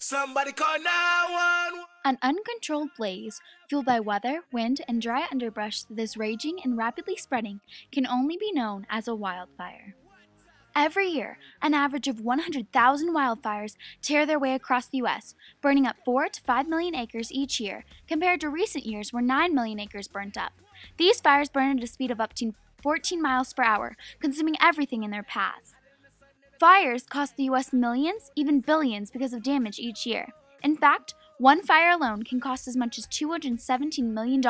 Somebody call 911. An uncontrolled blaze, fueled by weather, wind, and dry underbrush that is raging and rapidly spreading, can only be known as a wildfire. Every year, an average of 100,000 wildfires tear their way across the U.S., burning up 4 to 5 million acres each year, compared to recent years where 9 million acres burnt up. These fires burn at a speed of up to 14 miles per hour, consuming everything in their path. Fires cost the U.S. millions, even billions, because of damage each year. In fact, one fire alone can cost as much as $217 million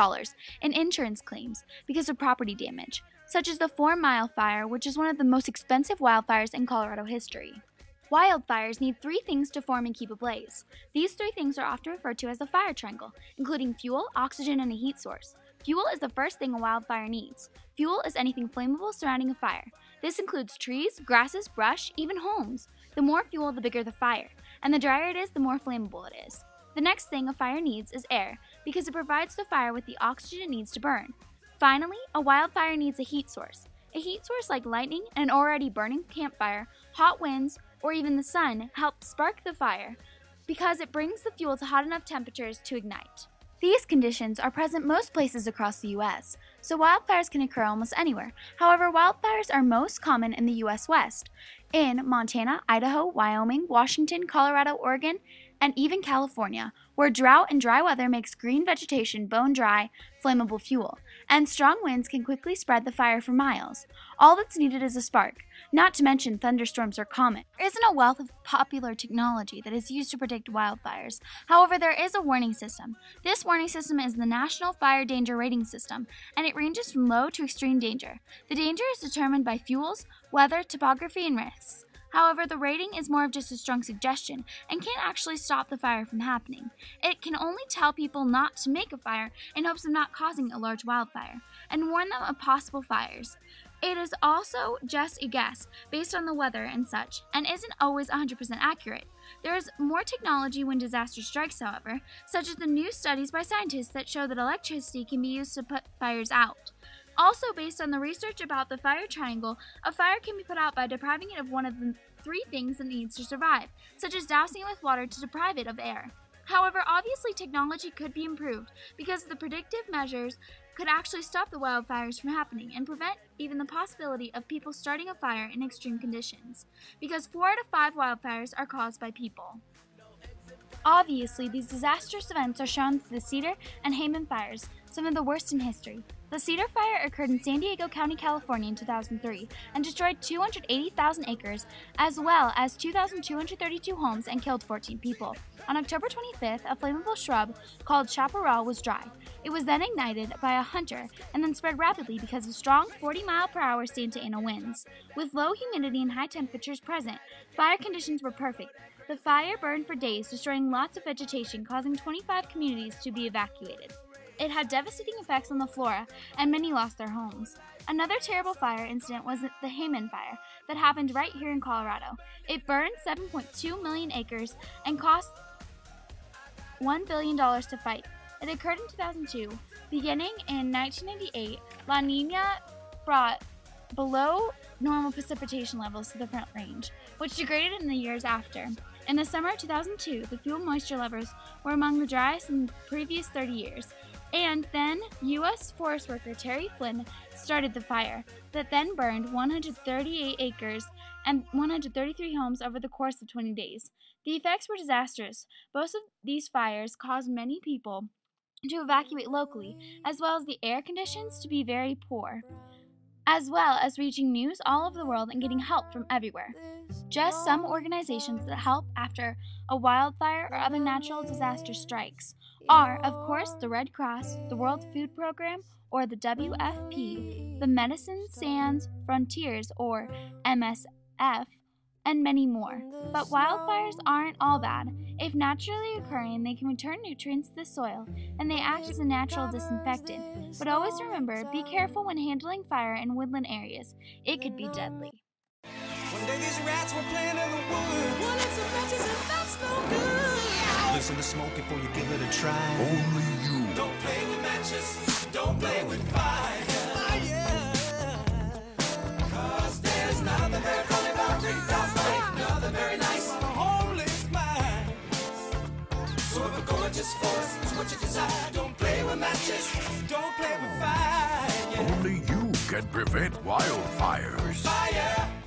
in insurance claims because of property damage, such as the 4 Mile Fire, which is one of the most expensive wildfires in Colorado history. Wildfires need 3 things to form and keep ablaze. These 3 things are often referred to as the fire triangle, including fuel, oxygen, and a heat source. Fuel is the first thing a wildfire needs. Fuel is anything flammable surrounding a fire. This includes trees, grasses, brush, even homes. The more fuel, the bigger the fire, and the drier it is, the more flammable it is. The next thing a fire needs is air, because it provides the fire with the oxygen it needs to burn. Finally, a wildfire needs a heat source. A heat source like lightning, an already burning campfire, hot winds, or even the sun helps spark the fire because it brings the fuel to hot enough temperatures to ignite. These conditions are present most places across the U.S., so wildfires can occur almost anywhere. However, wildfires are most common in the U.S. West, in Montana, Idaho, Wyoming, Washington, Colorado, Oregon, and even California, where drought and dry weather makes green vegetation bone-dry, flammable fuel, and strong winds can quickly spread the fire for miles. All that's needed is a spark. Not to mention thunderstorms are common. There isn't a wealth of popular technology that is used to predict wildfires. However, there is a warning system. This warning system is the National Fire Danger Rating System, and it ranges from low to extreme danger. The danger is determined by fuels, weather, topography, and risks. However, the rating is more of just a strong suggestion and can't actually stop the fire from happening. It can only tell people not to make a fire in hopes of not causing a large wildfire, and warn them of possible fires. It is also just a guess based on the weather and such, and isn't always 100% accurate. There is more technology when disaster strikes, however, such as the new studies by scientists that show that electricity can be used to put fires out. Also, based on the research about the fire triangle, a fire can be put out by depriving it of one of the 3 things it needs to survive, such as dousing it with water to deprive it of air. However, obviously technology could be improved because the predictive measures could actually stop the wildfires from happening and prevent even the possibility of people starting a fire in extreme conditions, because 4 out of 5 wildfires are caused by people. Obviously, these disastrous events are shown through the Cedar and Hayman fires, some of the worst in history. The Cedar Fire occurred in San Diego County, California in 2003 and destroyed 280,000 acres as well as 2,232 homes and killed 14 people. On October 25th, a flammable shrub called chaparral was dry. It was then ignited by a hunter and then spread rapidly because of strong 40-mile-per-hour Santa Ana winds. With low humidity and high temperatures present, fire conditions were perfect. The fire burned for days, destroying lots of vegetation, causing 25 communities to be evacuated. It had devastating effects on the flora, and many lost their homes. Another terrible fire incident was the Hayman Fire that happened right here in Colorado. It burned 7.2 million acres and cost $1 billion to fight. It occurred in 2002. Beginning in 1998, La Nina brought below normal precipitation levels to the Front Range, which degraded in the years after. In the summer of 2002, the fuel moisture levels were among the driest in the previous 30 years. And then U.S. forest worker Terry Flynn started the fire that then burned 138 acres and 133 homes over the course of 20 days. The effects were disastrous. Both of these fires caused many people to evacuate locally, as well as the air conditions to be very poor, as well as reaching news all over the world and getting help from everywhere. Just some organizations that help after a wildfire or other natural disaster strikes are, of course, the Red Cross, the World Food Program, or the WFP, the Medicines Sans Frontiers, or MSF, and many more. But wildfires aren't all bad. If naturally occurring, they can return nutrients to the soil, and they act as a natural disinfectant. But always remember, be careful when handling fire in woodland areas. It could be deadly. One day these rats were playing in the wood. Wanted some matches and that's no good. Listen to smoke before you give it a try. Only you. Don't play with matches. Don't play with fire. Cause there's nothing very funny about read that way. Nothing very nice on a homeless mind. much is force, it's what you desire. Don't play with matches, don't play with fire. Yeah. Only you can prevent wildfires. Fire.